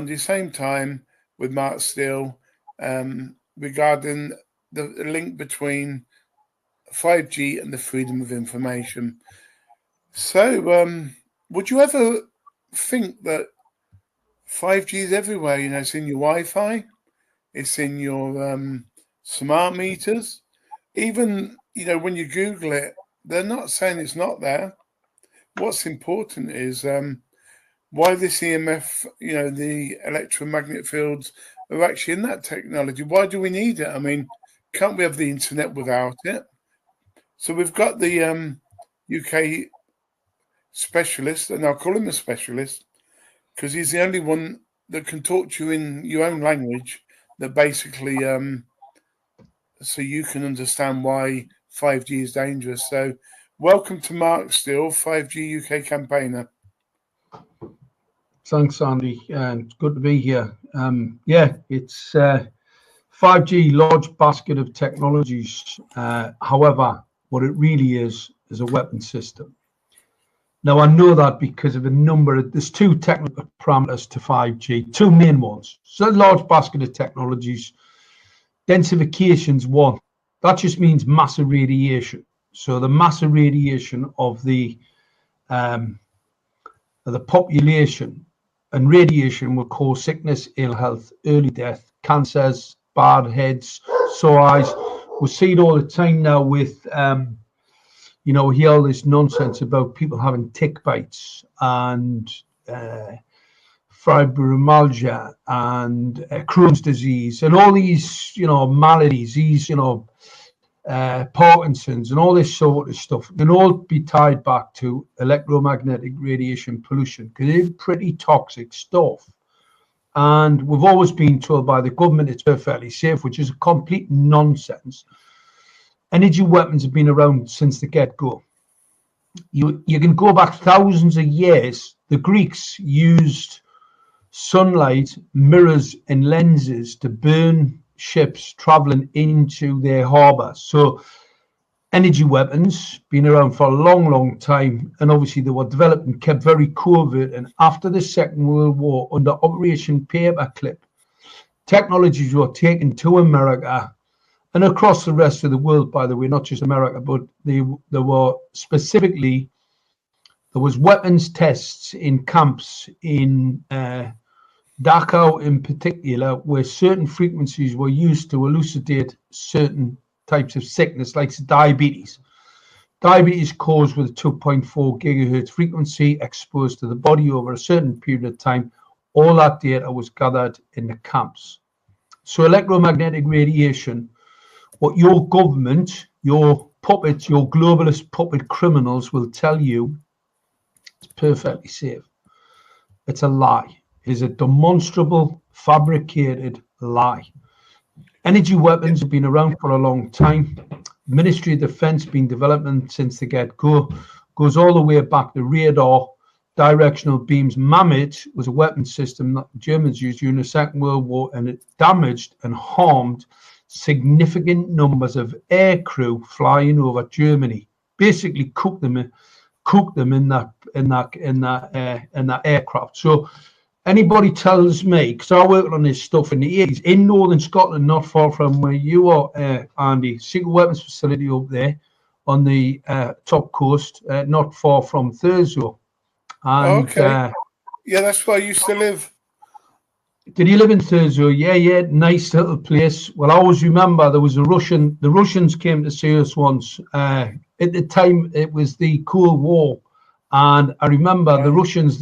on the same time with Mark Steele regarding the link between 5G and the freedom of information. So, would you ever think that 5G is everywhere? You know, it's in your Wi-Fi, it's in your smart meters. Even, you know, when you Google it, they're not saying it's not there. What's important is why this EMF, you know, the electromagnetic fields are actually in that technology. Why do we need it? I mean, can't we have the internet without it? So we've got the UK specialist, and I'll call him a specialist because he's the only one that can talk to you in your own language that basically so you can understand why 5G is dangerous. So welcome to Mark Steele, 5G UK campaigner. Thanks, Andy. It's good to be here. Yeah, it's 5G, large basket of technologies. However, what it really is a weapon system. Now, I know that because of a number of, there's two technical parameters to 5G, two main ones. So large basket of technologies, densification's one. That just means massive radiation. So the massive radiation of the population, and radiation will cause sickness, ill health, early death, cancers, bad heads, sore eyes. We see it all the time now with, you know, we hear all this nonsense about people having tick bites and fibromyalgia and Crohn's disease and all these, you know, maladies, these, you know, Parkinson's and all this sort of stuff can all be tied back to electromagnetic radiation pollution because it's pretty toxic stuff. And we've always been told by the government it's perfectly safe, which is a complete nonsense. Energy weapons have been around since the get-go. You can go back thousands of years. The Greeks used sunlight, mirrors and lenses to burn ships traveling into their harbor. So energy weapons been around for a long time, and obviously they were developed and kept very covert. And after the Second World War, under Operation Paperclip, technologies were taken to America and across the rest of the world, by the way, not just America, but there were specifically, there was weapons tests in camps in Dachau in particular, where certain frequencies were used to elucidate certain types of sickness, like diabetes. Diabetes caused with a 2.4 gigahertz frequency exposed to the body over a certain period of time. All that data was gathered in the camps. So electromagnetic radiation, what your government, your puppets, your globalist puppet criminals will tell you, it's perfectly safe. It's a lie. It is a demonstrable, fabricated lie. Energy weapons have been around for a long time. Ministry of Defense been developing since the get-go. Goes all the way back to radar, directional beams. Mammoth was a weapon system that the Germans used during the Second World War, and it damaged and harmed significant numbers of air crew flying over Germany. Basically, cooked them in that aircraft. So anybody tells me, because I worked on this stuff in the 80s in northern Scotland, not far from where you are, Andy, secret weapons facility up there on the top coast, not far from Thurso. And, okay. Yeah, that's where I used to live. Did you live in Thurso? Yeah, nice little place. Well, I always remember there was the Russians came to see us once. At the time, it was the Cold War. And I remember the Russians,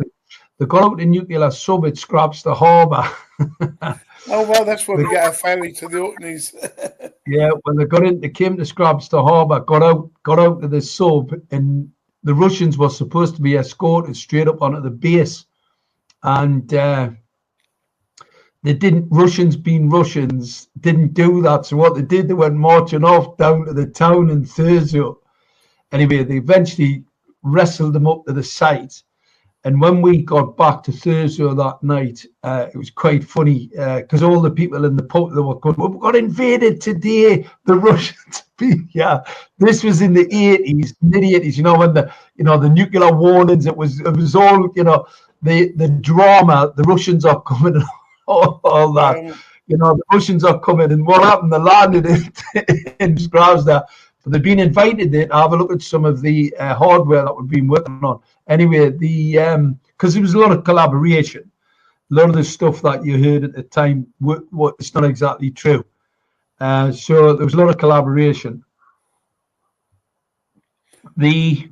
they got out the nuclear sub at Scrabster Harbour. Oh, well, that's where we get our ferry to the Orkneys. Yeah, when they came to Scrabster Harbour, got out to the sub, and the Russians were supposed to be escorted straight up onto the base. And they didn't, Russians being Russians, didn't do that. So what they did, they went marching off down to the town in Thurso. Anyway, they eventually wrestled them up to the site. And when we got back to Thurso that night, it was quite funny because all the people in the pub, they were going, "We got invaded today, the Russians." Yeah, this was in the 80s, mid 80s. You know, when the nuclear warnings, it was all, you know, the drama, the Russians are coming, and all that. The Russians are coming, and what happened? They landed in Gravesdale, but they've been invited there to have a look at some of the hardware that we've been working on. Anyway, because there was a lot of collaboration, a lot of the stuff that you heard at the time, it's not exactly true. So there was a lot of collaboration. We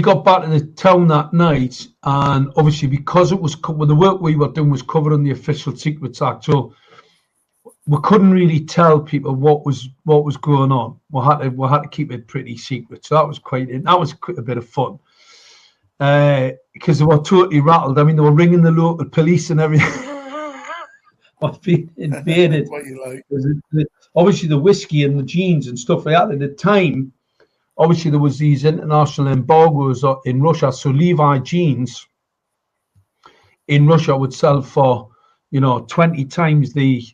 got back to the town that night, and obviously because it was the work we were doing was covered on the Official Secrets Act, so we couldn't really tell people what was going on. We had to keep it pretty secret. So that was a bit of fun. Because they were totally rattled. I mean, they were ringing the local police and everything. I've been invaded. What you like. Obviously, the whiskey and the jeans and stuff like that at the time. Obviously, there was these international embargoes in Russia. So Levi jeans in Russia would sell for 20 times the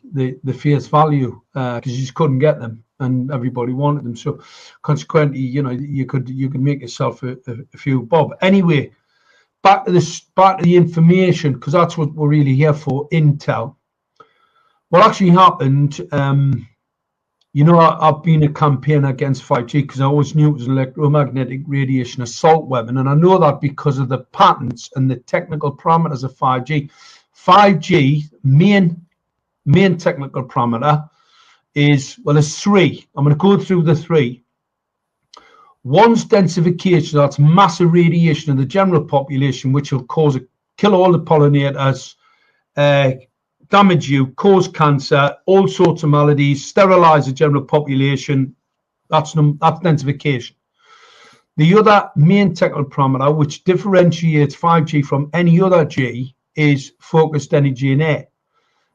face value because you just couldn't get them, and everybody wanted them. So consequently, you could make yourself a few bob. Anyway, back to the information, because that's what we're really here for, intel. What actually happened, I've been a campaigner against 5G because I always knew it was an electromagnetic radiation assault weapon, and I know that because of the patents and the technical parameters of 5G. 5G main technical parameter is, well, there's three. I'm going to go through the three. One's densification, that's massive radiation in the general population, which will kill all the pollinators, damage you, cause cancer, all sorts of maladies, sterilize the general population. That's densification. The other main technical parameter, which differentiates 5G from any other G, is focused energy in air.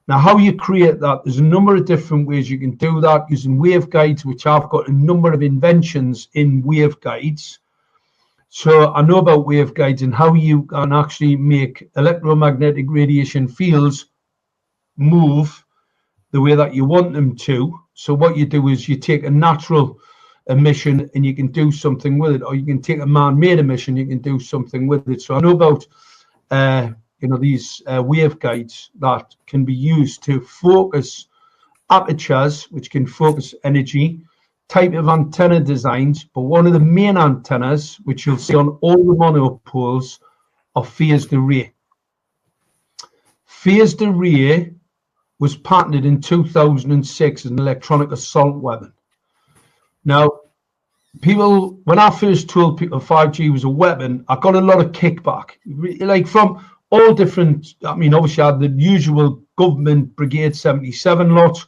Now, how you create that, there's a number of different ways you can do that using waveguides, which I've got a number of inventions in waveguides. So I know about waveguides and how you can actually make electromagnetic radiation fields move the way that you want them to. So what you do is you take a natural emission and you can do something with it, or you can take a man-made emission, you can do something with it. So I know about these waveguides that can be used to focus apertures, which can focus energy, type of antenna designs. But one of the main antennas, which you'll see on all the monopoles, are phased array. Phased array was patented in 2006 as an electronic assault weapon. Now, when I first told people 5G was a weapon, I got a lot of kickback, like from all different. I mean, obviously, I had the usual government Brigade 77 lot.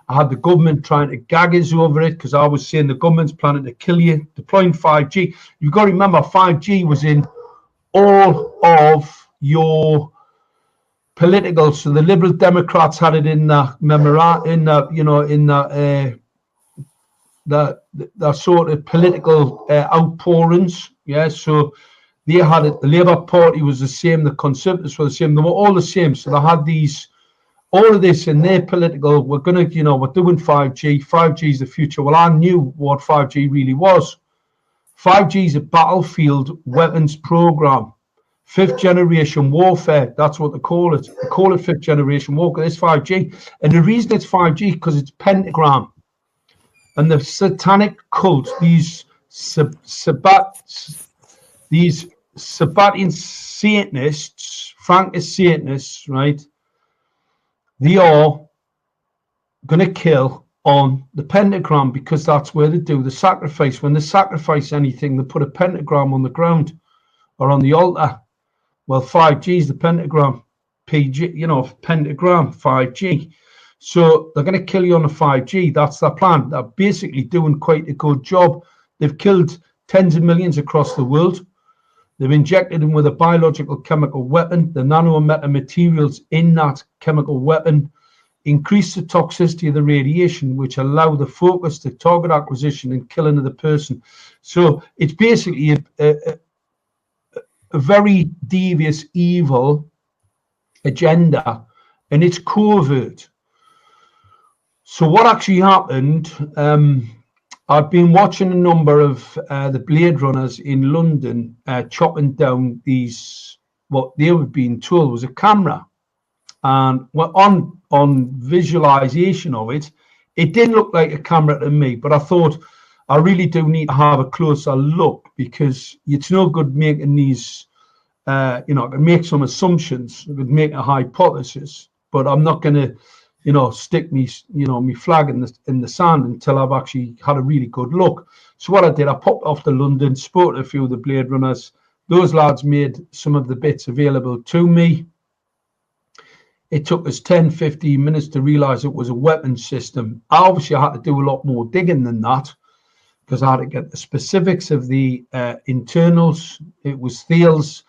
I had the government trying to gag us over it because I was saying the government's planning to kill you, deploying 5G. You've got to remember, 5G was in all of your political. So the Liberal Democrats had it in the the sort of political outpourings. Yeah, so they had it. The Labour Party was the same. The Conservatives were the same. They were all the same. So they had all of this in their political. We're doing 5G. 5G is the future. Well, I knew what 5G really was. 5G is a battlefield weapons program. Fifth generation warfare. That's what they call it. They call it fifth generation warfare. It's 5G, and the reason it's 5G because it's pentagram. And the satanic cult, these Sabbatian Satanists, Frankist Satanists, right? They are going to kill on the pentagram because that's where they do the sacrifice. When they sacrifice anything, they put a pentagram on the ground or on the altar. Well, 5G is the pentagram, pentagram, 5G. So they're going to kill you on the 5G. That's their plan. They're basically doing quite a good job. They've killed tens of millions across the world. They've injected them with a biological chemical weapon. The nanometamaterials in that chemical weapon increase the toxicity of the radiation, which allow the focus to target acquisition and killing of the person. So it's basically a very devious, evil agenda, and it's covert. So what actually happened, I've been watching a number of the Blade Runners in London chopping down these, what they were being told was a camera. And on visualization of it, it didn't look like a camera to me, but I thought I really do need to have a closer look, because it's no good making these, I can make some assumptions, I could make a hypothesis, but I'm not going to, stick me flag in the sand until I've actually had a really good look. So what I did, I popped off to London, spoke to a few of the Blade Runners. Those lads made some of the bits available to me. It took us 10-15 minutes to realize it was a weapon system. Obviously, I had to do a lot more digging than that, because I had to get the specifics of the internals. It was Thiel's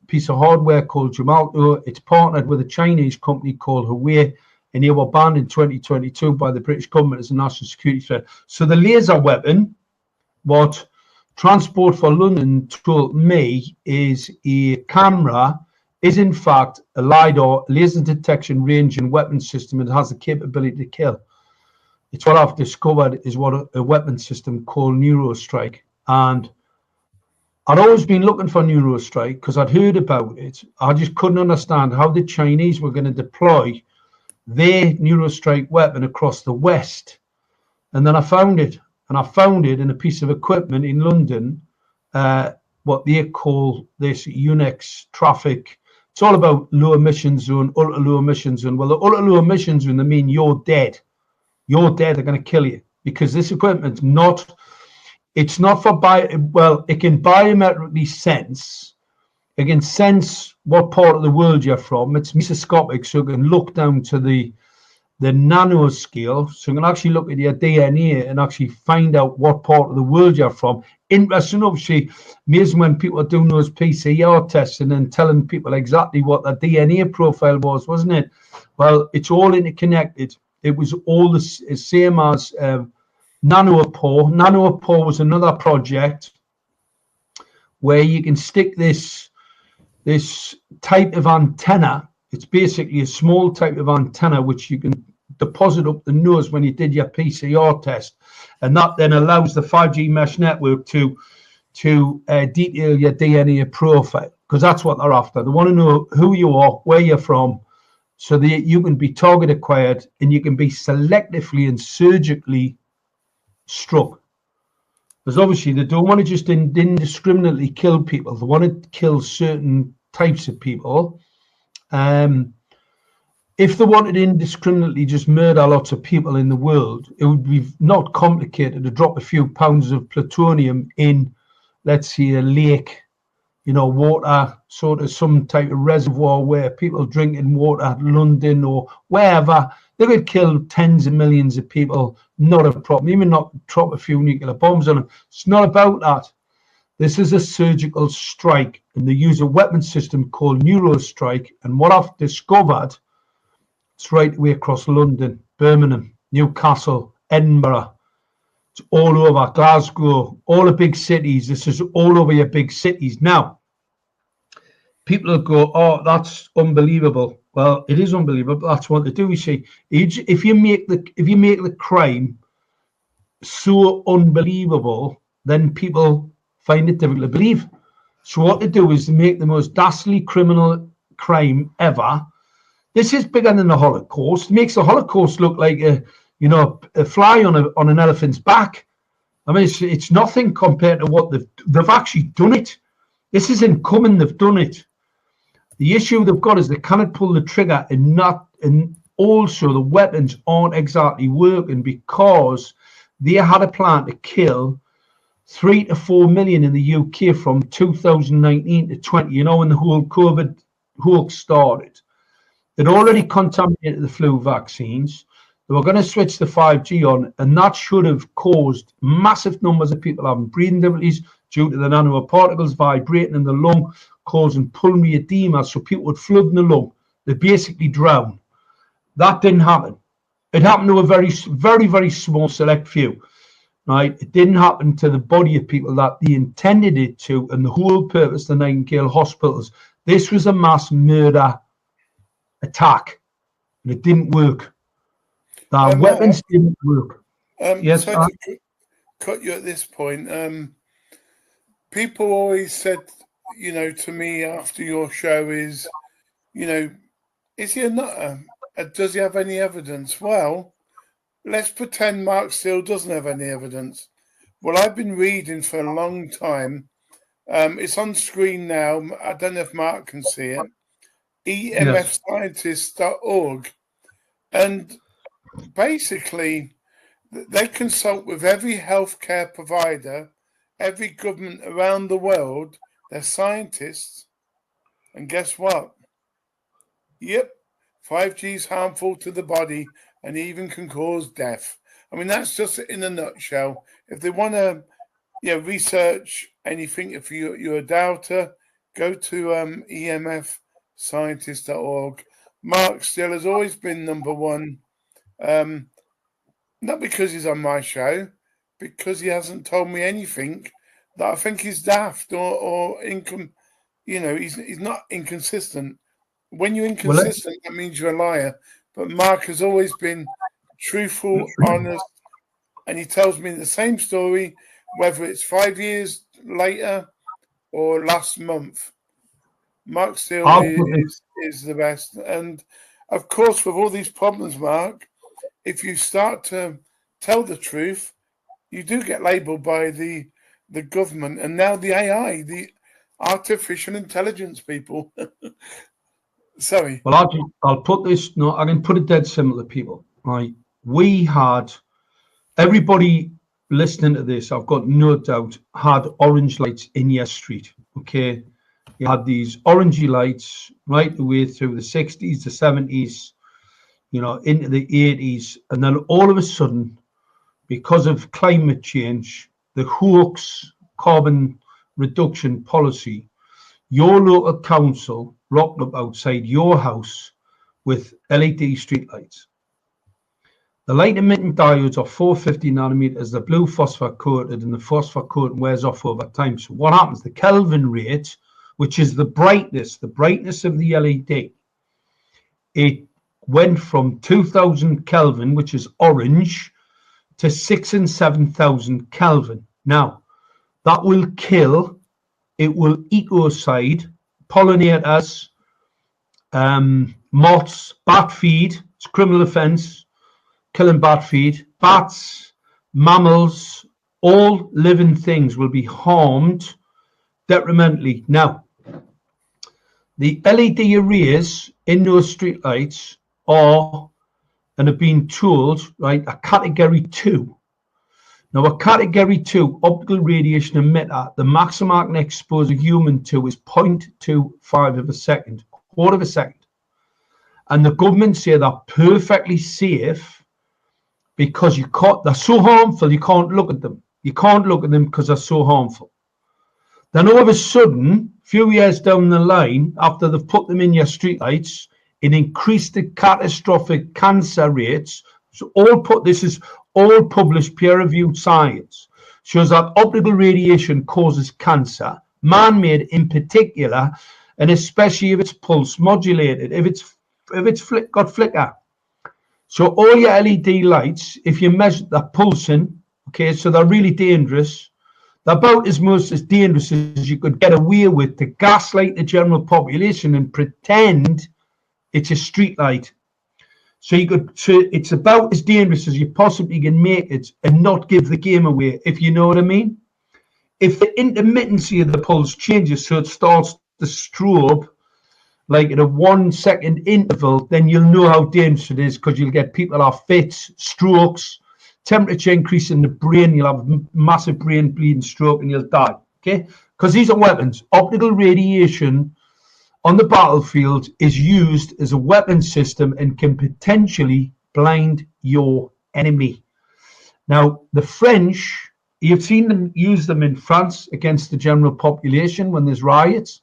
piece of hardware called Gemalto. It's partnered with a Chinese company called Huawei, and they were banned in 2022 by the British government as a national security threat. So the laser weapon, what Transport for London told me, is a camera, is in fact a LiDAR, laser detection range and weapon system. It has the capability to kill. It's what I've discovered is what a weapon system called Neurostrike. And I'd always been looking for Neurostrike because I'd heard about it. I just couldn't understand how the Chinese were going to deploy their Neurostrike weapon across the West. And then I found it. And I found it in a piece of equipment in London, what they call this UNEX traffic. It's all about low emission zone, ultra low emission zone. Well, the ultra low emission zone, they mean you're dead. You're dead, they're going to kill you, because this equipment's not, it's not for it can biometrically sense. It can sense what part of the world you're from. It's mesoscopic, so it can look down to the nanoscale. So it can actually look at your DNA and actually find out what part of the world you're from. Interesting, obviously, amazing when people are doing those PCR tests and then telling people exactly what their DNA profile was, wasn't it? Well, it's all interconnected. It was all the same as NanoPore. NanoPore was another project where you can stick this type of antenna. It's basically a small type of antenna which you can deposit up the nose when you did your PCR test, and that then allows the 5G mesh network to detail your DNA profile, because that's what they're after. They want to know who you are, where you're from, so that you can be target acquired and you can be selectively and surgically struck. Because obviously they don't want to just indiscriminately kill people. They want to kill certain types of people. If they wanted indiscriminately just murder lots of people in the world, it would be not complicated to drop a few pounds of plutonium in, let's say, a lake, water, sort of some type of reservoir where people drinking water, London or wherever. They could kill tens of millions of people, not a problem. Even not drop a few nuclear bombs on them. It's not about that. This is a surgical strike, and they use a weapon system called Neurostrike. And what I've discovered, it's right away across London, Birmingham, Newcastle, Edinburgh. It's all over, Glasgow, all the big cities. This is all over your big cities. Now, people will go, oh, that's unbelievable. Well, it is unbelievable. That's what they do. You see, if you make the crime so unbelievable, then people find it difficult to believe. So what they do is they make the most dastardly criminal crime ever. This is bigger than the Holocaust. It makes the Holocaust look like a fly on an elephant's back. I mean, it's nothing compared to what they've actually done it. This isn't coming. They've done it. The issue they've got is they cannot pull the trigger, and also the weapons aren't exactly working, because they had a plan to kill 3 to 4 million in the UK from 2019 to 20. When the whole COVID hoax started, they'd already contaminated the flu vaccines. They were going to switch the 5G on, and that should have caused massive numbers of people having breathing difficulties due to the nanoparticles vibrating in the lung, causing pulmonary edema, so people would flood in the lung. They basically drown. That didn't happen. It happened to a very, very, very small select few. Right? It didn't happen to the body of people that they intended it to, and the whole purpose of the Nightingale hospitals. This was a mass murder attack, and it didn't work. The weapons didn't work. Yes, So to cut you at this point, people always said, to me after your show is, is he a nutter? Does he have any evidence? Well, let's pretend Mark Steele doesn't have any evidence. Well, I've been reading for a long time. It's on screen now. I don't know if Mark can see it. yes. emfscientists.org. And basically, they consult with every healthcare provider, every government around the world. They're scientists. And guess what? Yep, 5G is harmful to the body and even can cause death. I mean, that's just in a nutshell. If they want to research anything, if you're a doubter, go to emfscientist.org. Mark Steele has always been number one, not because he's on my show, because he hasn't told me anything that I think is daft or he's not inconsistent. When you're inconsistent, that means you're a liar. But Mark has always been truthful, honest, and he tells me the same story, whether it's 5 years later or last month. Mark Steele is the best. And of course, with all these problems, Mark, if you start to tell the truth, you do get labeled by the government and now the AI, the artificial intelligence people. Sorry. Well, I'll put this. No, I can put it dead simple to people. Right, we had everybody listening to this. I've got no doubt had orange lights in your street. Okay, you had these orangey lights right the way through the 60s, the 70s, into the 80s, and then all of a sudden, because of climate change, the hoax carbon reduction policy, your local council rocked up outside your house with LED streetlights. The light emitting diodes are 450 nanometers, the blue phosphor coated, and the phosphor coating wears off over time. So what happens? The Kelvin rate, which is the brightness of the LED, it went from 2000 Kelvin, which is orange, to 6,000 and 7,000 Kelvin. Now, that will kill, it will ecocide pollinators, moths, bat feed. It's a criminal offence, killing bat feed. Bats, mammals, all living things will be harmed detrimentally. Now, the LED arrays in those streetlights are, and have been told, right, a category 2. Now, a category 2 optical radiation emitter, the maximum I can expose a human to is 0.25 of a second, quarter of a second. And the government say they're perfectly safe because they're so harmful, you can't look at them. You can't look at them because they're so harmful. Then all of a sudden, a few years down the line, after they've put them in your streetlights, it increased the catastrophic cancer rates. So this is all published peer-reviewed science, shows that optical radiation causes cancer, man-made in particular, and especially if it's pulse modulated, if it's got flicker. So all your LED lights, if you measure the pulsing, okay, so they're really dangerous. They're about as much as dangerous as you could get away with to gaslight the general population and pretend it's a street light. So it's about as dangerous as you possibly can make it and not give the game away, if you know what I mean. If the intermittency of the pulse changes so it starts to strobe like at a 1 second interval, then you'll know how dangerous it is, because you'll get people have fits, strokes, temperature increase in the brain, you'll have massive brain bleeding, stroke, and you'll die. Okay, because these are weapons. Optical radiation on the battlefield is used as a weapon system and can potentially blind your enemy. Now, the French, you've seen them use them in France against the general population when there's riots,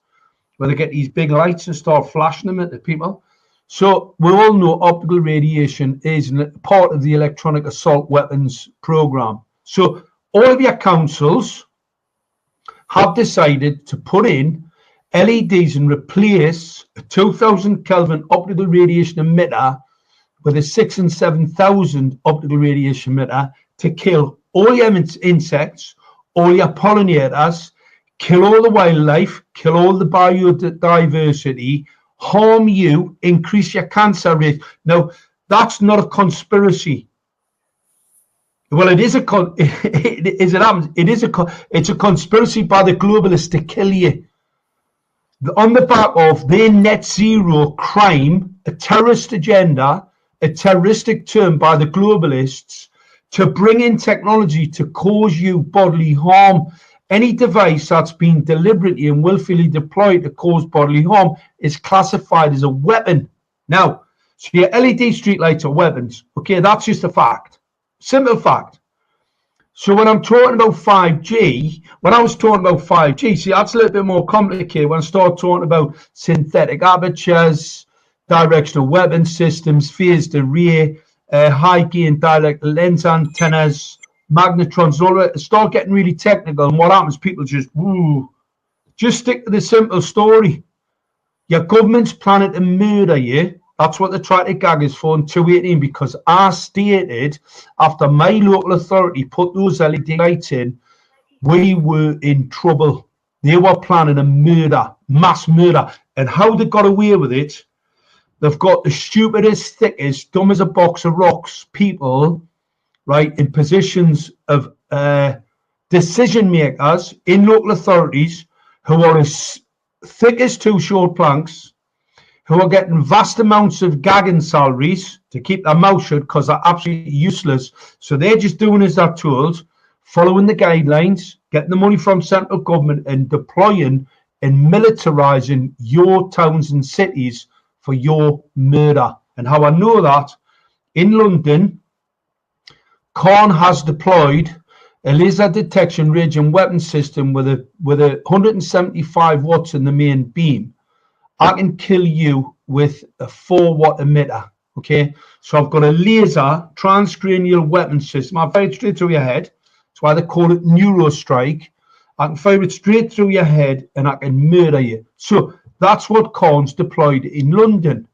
where they get these big lights and start flashing them at the people. So we all know optical radiation is part of the electronic assault weapons program. So all of your councils have decided to put in LEDs and replace a 2000 Kelvin optical radiation emitter with a 6,000 and 7,000 optical radiation emitter to kill all your insects, all your pollinators, kill all the wildlife, kill all the biodiversity, harm you, increase your cancer rate. Now, that's not a conspiracy. Well, it is it's a conspiracy by the globalists to kill you. On the back of their net zero crime, a terrorist agenda, a terroristic term by the globalists to bring in technology to cause you bodily harm. Any device that's been deliberately and willfully deployed to cause bodily harm is classified as a weapon. Now, so your LED streetlights are weapons. Okay, that's just a fact. Simple fact. So when I'm talking about 5G, when I was talking about 5G, see, that's a little bit more complicated. When I start talking about synthetic apertures, directional weapon systems, phased array, high gain direct lens antennas, magnetrons, all that, start getting really technical. And what happens? People just, just stick to the simple story. Your government's planning to murder you. That's what they're trying to gag us for in 218, because I stated after my local authority put those LED lights in, we were in trouble. They were planning a murder, mass murder. And how they got away with it, they've got the stupidest, thickest, dumb as a box of rocks people, right, in positions of decision makers in local authorities who are as thick as two short planks, who are getting vast amounts of gagging salaries to keep their mouth shut because they're absolutely useless. So they're just doing as they're told, following the guidelines, getting the money from central government and deploying and militarising your towns and cities for your murder. And how I know that, in London, Corn has deployed a laser detection ranging weapon system with a 175 watts in the main beam. I can kill you with a 4-watt emitter. Okay, so I've got a laser transcranial weapon system. I fire it straight through your head. That's why they call it neurostrike. I can fire it straight through your head and I can murder you. So that's what Corn's deployed in London.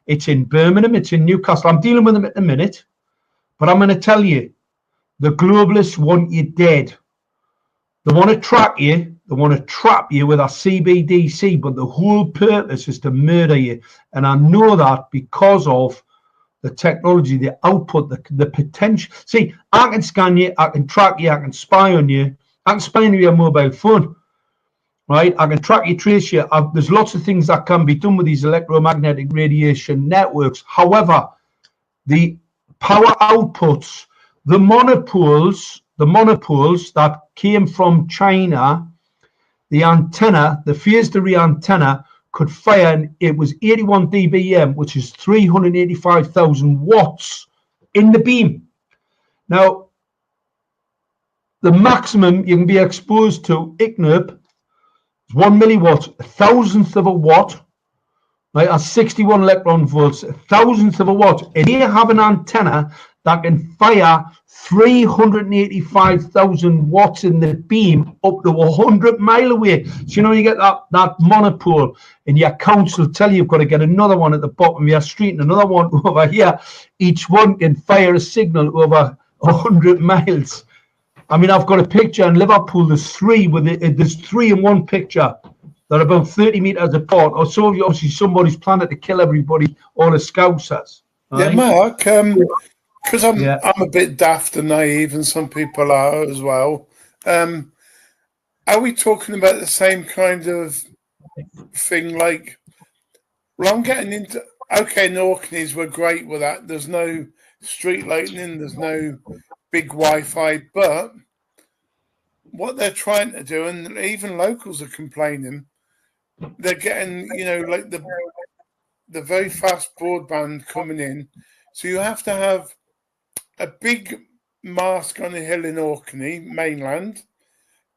It's in Birmingham. It's in Newcastle. I'm dealing with them at the minute, but I'm going to tell you, the globalists want you dead. They want to track you. They want to trap you with a CBDC, but the whole purpose is to murder you. And I know that because of the technology, the output, the potential. See, I can scan you, I can track you, I can spy on you. I can spy on your mobile phone, right? I can track you, trace you. There's lots of things that can be done with these electromagnetic radiation networks. However, the power outputs, the monopoles that came from China, the antenna, the phased array antenna could fire, and it was 81 dBm, which is 385,000 watts in the beam. Now, the maximum you can be exposed to ICNIRP is 1 milliwatt, a thousandth of a watt, right? That's 61 electron volts, a thousandth of a watt. And you have an antenna that can fire 385,000 watts in the beam up to 100 mile away. So you know you get that monopole, and your council tell you you've got to get another one at the bottom of your street and another one over here. Each one can fire a signal over 100 miles. I mean, I've got a picture in Liverpool. There's three in one picture. They're about 30 meters apart. Or so obviously somebody's planning to kill everybody, all the Scousers. Right? Yeah, Mark. Because I'm a bit daft and naive, and some people are as well. Are we talking about the same kind of thing? Like, well, I'm getting into. Okay, in Orkneys, we're great with that. There's no street lighting, there's no big Wi-Fi, but what they're trying to do, and even locals are complaining, they're getting, like the very fast broadband coming in, so you have to have a big mast on a hill in Orkney, mainland.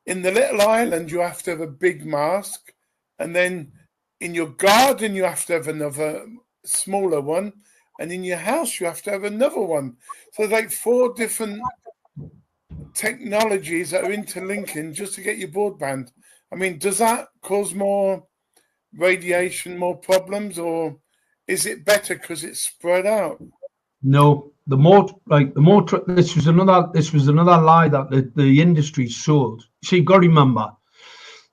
In the little island, you have to have a big mast. And then in your garden, you have to have another smaller one. And in your house, you have to have another one. So there's like 4 different technologies that are interlinking just to get your broadband. I mean, does that cause more radiation, more problems? Or is it better because it's spread out? No, this was another lie that the industry sold. See, you've got to remember,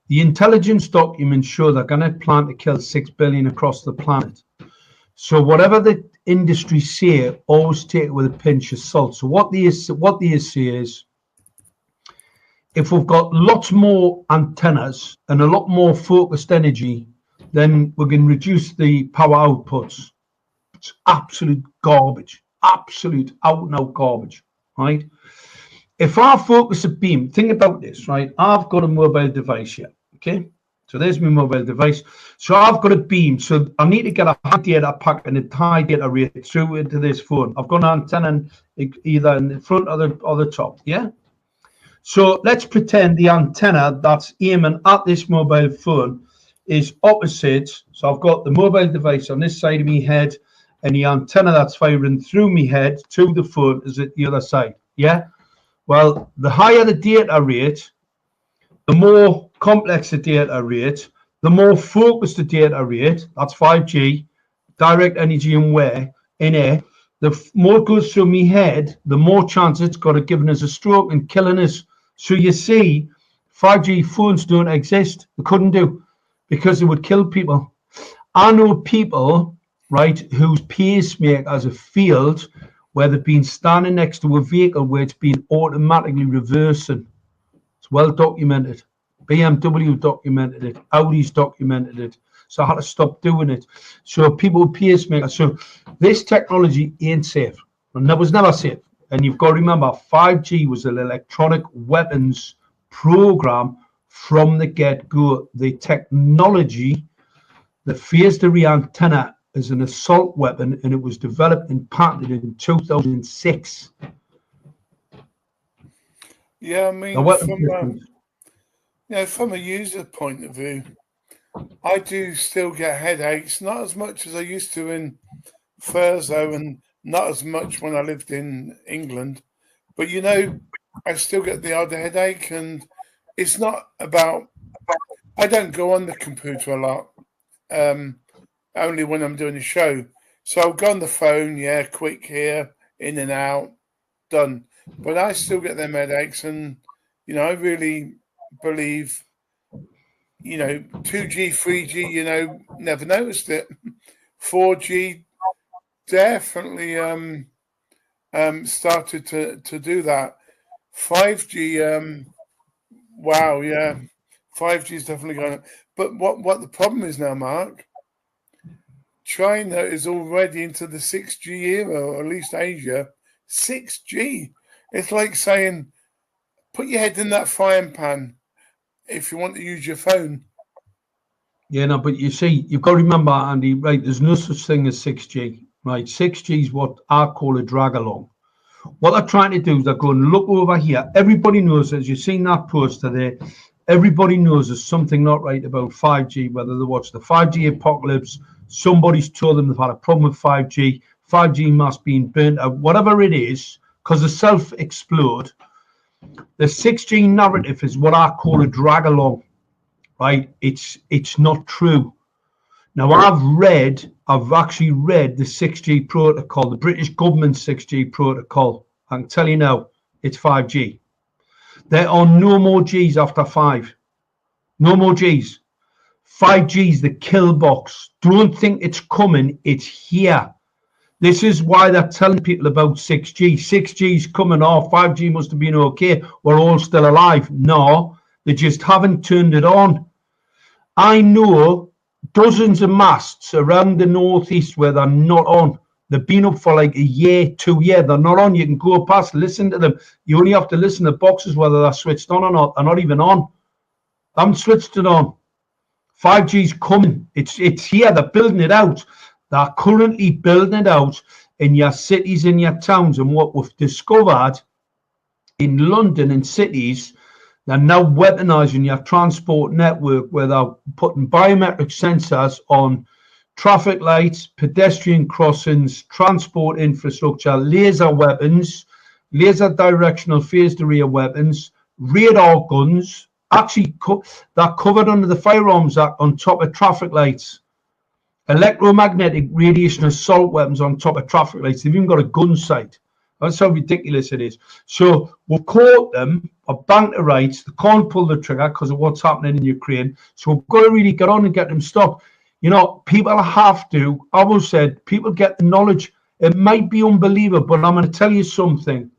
the intelligence documents show they're going to plan to kill 6 billion across the planet. So whatever the industry say, always take it with a pinch of salt. So what they say is, if we've got lots more antennas and a lot more focused energy, then we can reduce the power outputs. It's absolute garbage, absolute out and out garbage, right? If I focus a beam, think about this, right? I've got a mobile device here, okay? So there's my mobile device. So I've got a beam. So I need to get a high data packet and a high data rate through into this phone. I've got an antenna either in the front or the top, yeah? So let's pretend the antenna that's aiming at this mobile phone is opposite. So I've got the mobile device on this side of my head, and the antenna that's firing through my head to the phone is at the other side, yeah? Well, the higher the data rate, the more complex the data rate, the more focused the data rate, that's 5G, direct energy in air, the more it goes through my head, the more chance it's got of giving us a stroke and killing us. So you see, 5G phones don't exist. They couldn't do, because it would kill people. I know people, right, whose pacemakers have failed where they've been standing next to a vehicle where it's been automatically reversing. It's well documented. BMW documented it. Audi's documented it. So I had to stop doing it. So people with pacemakers. So this technology ain't safe. And that was never safe. And you've got to remember, 5G was an electronic weapons program from the get-go. The technology, the phased array antenna, is an assault weapon, and it was developed and patented in 2006. Yeah, I mean, from a user point of view, I do still get headaches, not as much as I used to in Thurso, and not as much when I lived in England. But, you know, I still get the odd headache, and it's not about, I don't go on the computer a lot, only when I'm doing a show. So I'll go on the phone, yeah, quick here, in and out, done. But I still get them headaches, and, you know, I really believe, you know, 2G, 3G, you know, never noticed it. 4G definitely started to do that. 5G, wow, yeah, 5G is definitely going. But what the problem is now, Mark? China is already into the 6G era, or at least Asia. 6G. It's like saying, put your head in that frying pan if you want to use your phone. Yeah, no, but you see, you've got to remember, Andy, right, there's no such thing as 6G, right? 6G is what I call a drag along. What they're trying to do is they're going, look over here. Everybody knows, as you've seen that poster there, everybody knows there's something not right about 5G, whether they watch the 5G apocalypse, somebody's told them they've had a problem with 5G, 5G must be burnt out, whatever it is, because they self-explode. The 6G narrative is what I call a drag along, right? It's not true. Now, I've actually read the 6G protocol, the British government 6G protocol. I can tell you now, it's 5G. There are no more Gs after 5. No more Gs. 5G is the kill box. Don't think it's coming, it's here. This is why they're telling people about 6G. 6G is coming off. 5G must have been okay. We're all still alive. No, they just haven't turned it on. I know dozens of masts around the northeast where they're not on. They've been up for like a year, 2 years. They're not on. You can go past, listen to them. You only have to listen to boxes whether they're switched on or not. They're not even on. They haven't switched it on. 5G's coming. It's here. They're building it out. They're currently building it out in your cities, in your towns. And what we've discovered in London and cities, they're now weaponizing your transport network where they're putting biometric sensors on traffic lights, pedestrian crossings, transport infrastructure, laser weapons, laser directional phased array weapons, radar guns. Actually, they're covered under the Firearms Act on top of traffic lights. electromagnetic radiation assault weapons on top of traffic lights. They've even got a gun sight. That's how ridiculous it is. So we've caught them, a bank of rights. They can't pull the trigger because of what's happening in Ukraine. So we've got to really get on and get them stopped. You know, people have to, I will said, people get the knowledge. It might be unbelievable, but I'm going to tell you something.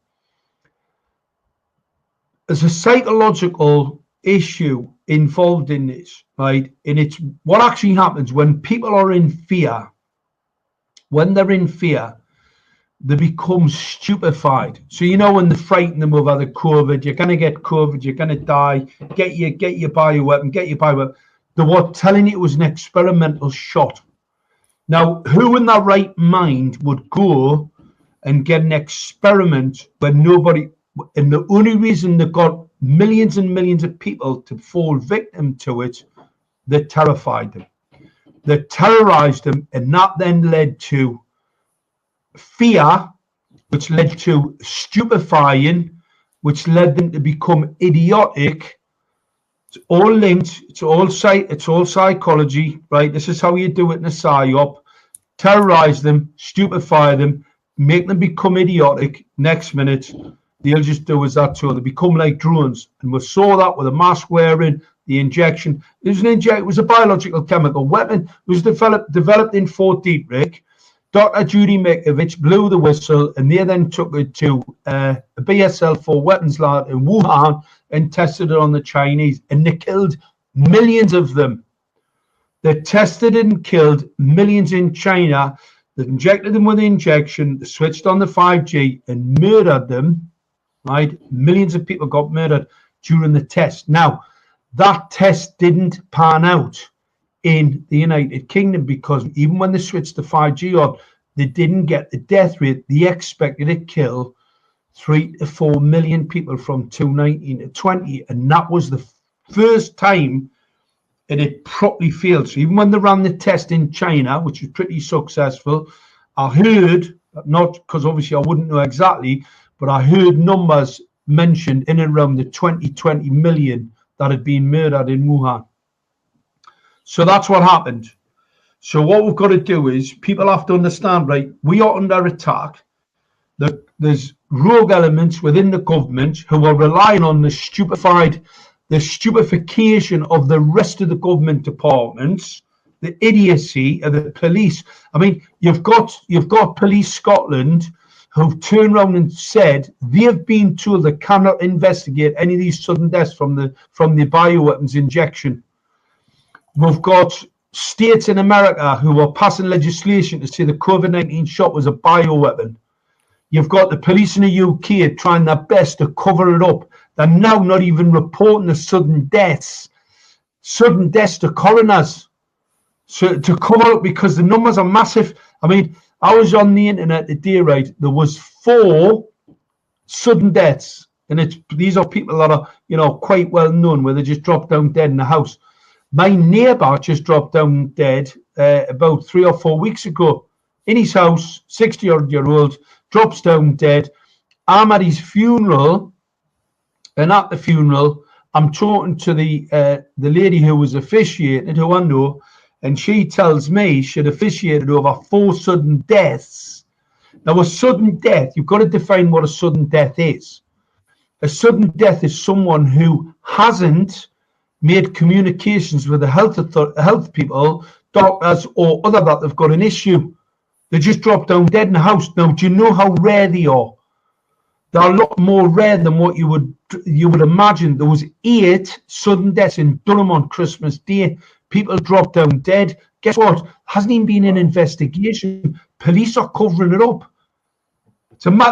There's a psychological issue involved in this, right? And it's what actually happens when people are in fear. When they're in fear, they become stupefied. So you know when they frighten them over the COVID, you're gonna get COVID, you're gonna die, get your bioweapon, get your bioweapon. They were telling you it was an experimental shot. Now, who in their right mind would go and get an experiment when nobody, and the only reason they got millions and millions of people to fall victim to it, they terrified them. They terrorized them, and that then led to fear, which led to stupefying, which led them to become idiotic. It's all linked. It's all psychology, right? This is how you do it in a psyop. Terrorize them, stupefy them, make them become idiotic. Next minute, they'll just do as that too. They become like drones. And we saw that with the mask wearing, the injection. It was a biological chemical weapon. It was developed in Fort Detrick. Dr. Judy Mikovich blew the whistle, and they then took it to a BSL-4 weapons lab in Wuhan and tested it on the Chinese, and they killed millions of them. They tested and killed millions in China. They injected them with the injection, they switched on the 5G and murdered them, right? Millions of people got murdered during the test. Now, that test didn't pan out in the United Kingdom because even when they switched to 5G on, they didn't get the death rate. They expected to kill 3 to 4 million people from 2019 to 20, and that was the first time it had properly failed. So even when they ran the test in China, which was pretty successful, I heard, not because obviously I wouldn't know exactly, but I heard numbers mentioned in and around the 20 million that had been murdered in Wuhan. So that's what happened. So what we've got to do is people have to understand, right, we are under attack. There's rogue elements within the government who are relying on the stupefaction of the rest of the government departments, the idiocy of the police. I mean, you've got Police Scotland who've turned around and said they've been told they cannot investigate any of these sudden deaths from the bioweapons injection. We've got states in America who are passing legislation to say the COVID-19 shot was a bioweapon. You've got the police in the UK trying their best to cover it up. They're now not even reporting the sudden deaths to coroners. So to cover up because the numbers are massive. I mean, I was on the internet today, right? There was 4 sudden deaths, and these are people that are, you know, quite well known, where they just dropped down dead in the house. My neighbour just dropped down dead about 3 or 4 weeks ago in his house. 60-odd-year-old drops down dead. I'm at his funeral, and at the funeral, I'm talking to the lady who was officiating, who I know, and she tells me she'd officiated over 4 sudden deaths. Now, a sudden death, you've got to define what a sudden death is. A sudden death is someone who hasn't made communications with the health people, doctors, or other that they've got an issue. They just drop down dead in the house. Now, do you know how rare they are? They're a lot more rare than what you would imagine. There was 8 sudden deaths in Durham on Christmas Day. People dropped down dead. Guess what? Hasn't even been an investigation. Police are covering it up.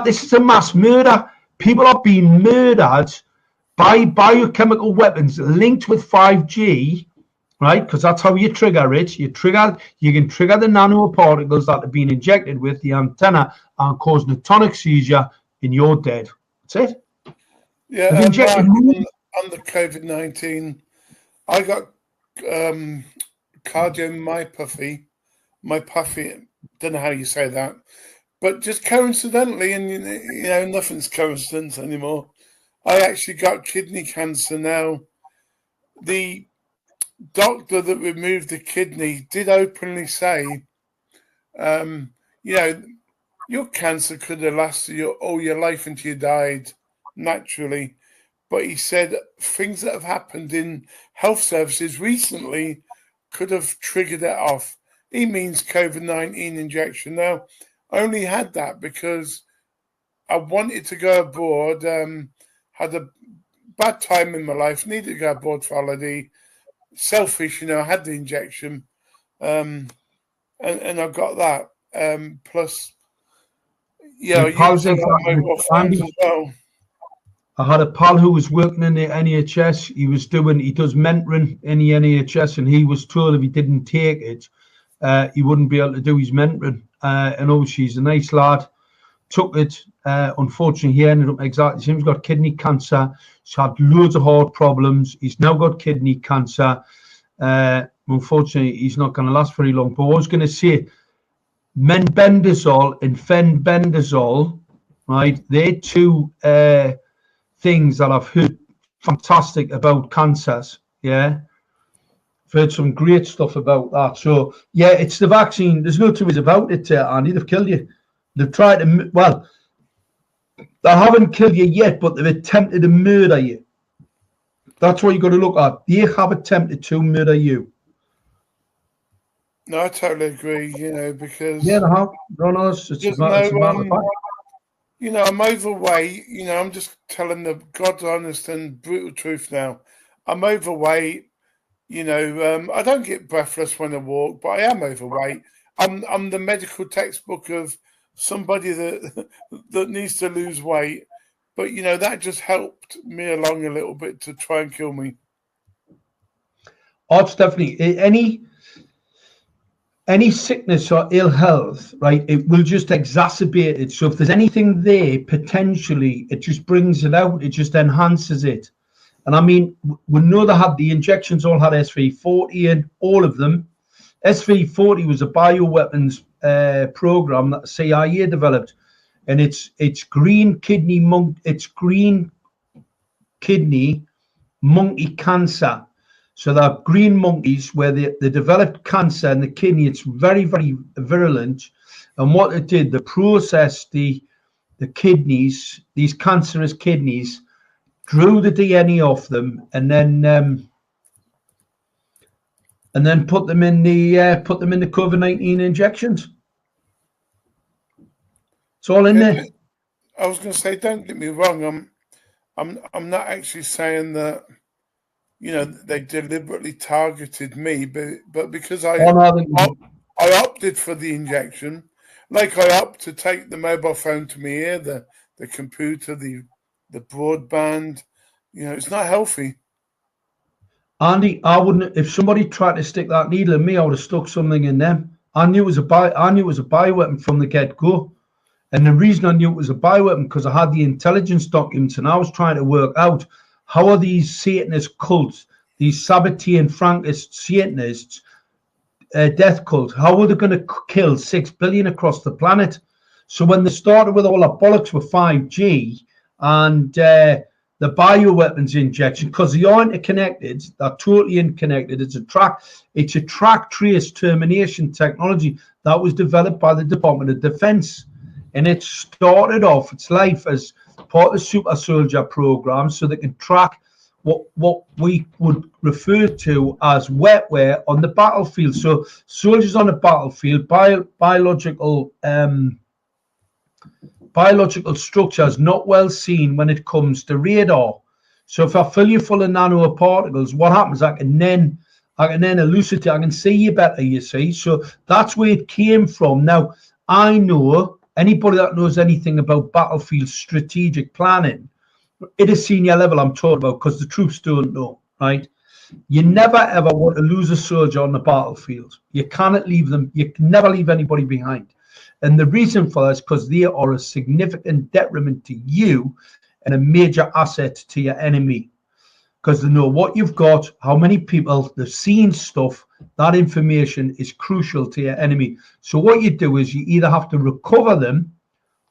This is a mass murder. People are being murdered by biochemical weapons linked with 5G, right? Because that's how you trigger it. You can trigger the nanoparticles that have been injected with the antenna and cause tonic seizure, and you're dead. That's it. Yeah, Mark, on the COVID-19, I got cardiomyopathy. Don't know how you say that, but just coincidentally, and you know, nothing's coincidence anymore. I actually got kidney cancer now. The doctor that removed the kidney did openly say, you know, your cancer could have lasted all your life until you died naturally. But he said things that have happened in health services recently could have triggered it off. He means COVID-19 injection. Now, I only had that because I wanted to go abroad, had a bad time in my life, needed to go abroad for holiday. Selfish, you know, I had the injection, and I got that. Plus, yeah, I used a lot of mobile phones as well. I had a pal who was working in the NHS. He does mentoring in the NHS, and he was told if he didn't take it, he wouldn't be able to do his mentoring. And obviously, he's a nice lad. Took it. Unfortunately, he ended up exactly the same. He's got kidney cancer. He's had loads of heart problems. He's now got kidney cancer. Unfortunately, he's not going to last very long. But what I was going to say, menbendazole and fenbendazole, right? They're two things that I've heard fantastic about cancers. Yeah, I've heard some great stuff about that. So yeah, it's the vaccine. There's no two ways about it, Andy. They've killed you. They've tried to, well, they haven't killed you yet, but they've attempted to murder you. That's what you've got to look at. They have attempted to murder you. No, I totally agree, you know, because... Yeah, they have. No, it's a matter of fact. You know, I'm overweight. You know, I'm just telling the God's honest and brutal truth now. I'm overweight. You know, I don't get breathless when I walk, but I am overweight. I'm the medical textbook of somebody that needs to lose weight. But, you know, that just helped me along a little bit to try and kill me. Oh, it's definitely any sickness or ill health, right? It will just exacerbate it. So if there's anything there, potentially, it just brings it out. It just enhances it. And I mean, we know they had the injections all had SV40 in, all of them. SV40 was a bioweapons program that the CIA developed, and it's green kidney monkey cancer. So they're green monkeys where they developed cancer in the kidney. It's very, very virulent. And what it did, they processed the kidneys, these cancerous kidneys, drew the DNA off them, and then put them in the COVID-19 injections. It's all in there. I was going to say, don't get me wrong. I'm not actually saying that, you know, they deliberately targeted me, but because I opted for the injection, like I opted to take the mobile phone to my ear, the computer, the broadband, you know, it's not healthy. Andy, I wouldn't. If somebody tried to stick that needle in me, I would have stuck something in them. I knew it was a bioweapon from the get-go, and the reason I knew it was a bioweapon because I had the intelligence documents, and I was trying to work out how are these Satanist cults, these Sabbatean Frankist Satanists, death cult, how are they going to kill 6 billion across the planet? So when they started with all that bollocks with 5G and the bioweapons injection, because they are interconnected, they're totally interconnected. It's a track trace termination technology that was developed by the Department of Defense, and it started off its life as part of the super soldier program, so they can track what we would refer to as wetware on the battlefield. So soldiers on the battlefield, biological structures not well seen when it comes to radar. So if I fill you full of nanoparticles, what happens? I can then elucidate. I can see you better. You see. So that's where it came from. Now I know anybody that knows anything about battlefield strategic planning at a senior level, I'm talking about, because the troops don't know, right? You never ever want to lose a soldier on the battlefield. You cannot leave them. You can never leave anybody behind. And the reason for that is because they are a significant detriment to you and a major asset to your enemy. Because they know what you've got, how many people, they've seen stuff. That information is crucial to your enemy. So what you do is you either have to recover them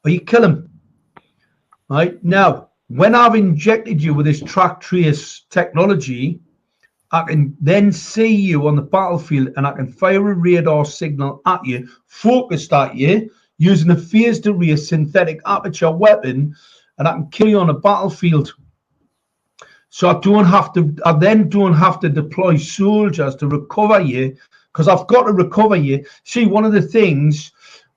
or you kill them. Right? Now, when I've injected you with this track trace technology, I can then see you on the battlefield, and I can fire a radar signal at you, focused at you, using a phased array synthetic aperture weapon, and I can kill you on a battlefield. So I then don't have to deploy soldiers to recover you, because I've got to recover you. See, one of the things,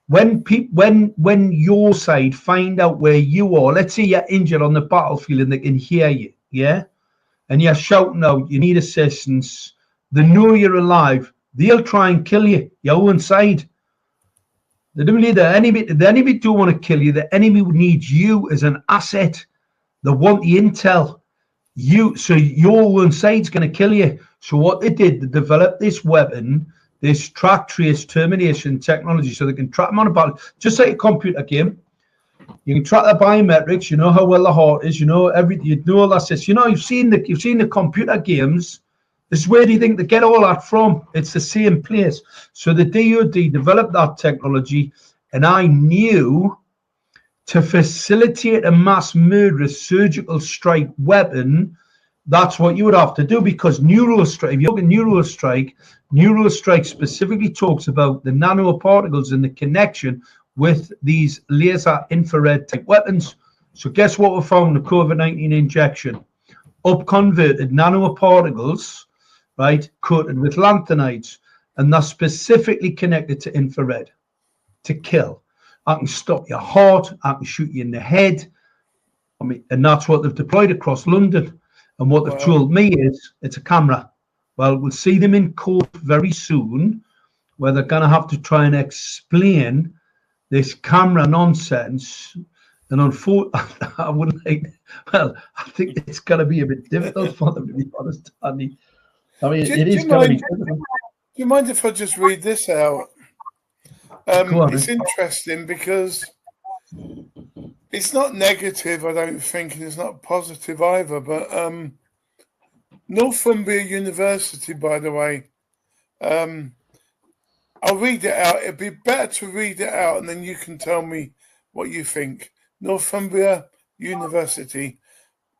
when your side find out where you are, let's say you're injured on the battlefield and they can hear you, yeah, and you're shouting out, you need assistance, they know you're alive, they'll try and kill you, your own side. They don't need the enemy don't want to kill you. The enemy needs you as an asset. They want the intel. So your own side's going to kill you. So what they did, they developed this weapon, this track, trace, termination technology, so they can track them on a battle, just like a computer game. You can track the biometrics. You know how well the heart is. You know everything. You know all that stuff. You know you've seen the computer games. This is where do you think they get all that from? It's the same place. So the DoD developed that technology, and I knew to facilitate a mass murderous surgical strike weapon, that's what you would have to do, because neurostrike, if you look at neurostrike specifically talks about the nanoparticles and the connection with these laser infrared type weapons. So guess what we found in the COVID-19 injection? Up-converted nanoparticles, right, coated with lanthanides, and they're specifically connected to infrared to kill. I can stop your heart, I can shoot you in the head. I mean, and that's what they've deployed across London. And what they've told me is it's a camera. Well, we'll see them in court very soon, where they're going to have to try and explain this camera nonsense. And unfortunately, I wouldn't like, well, I think it's going to be a bit difficult for them, to be honest, Andy. I mean, it is going to be difficult. Do you mind if I just read this out? It's interesting because it's not negative, I don't think, and it's not positive either. But Northumbria University, by the way, I'll read it out. It'd be better to read it out, and then you can tell me what you think. Northumbria University,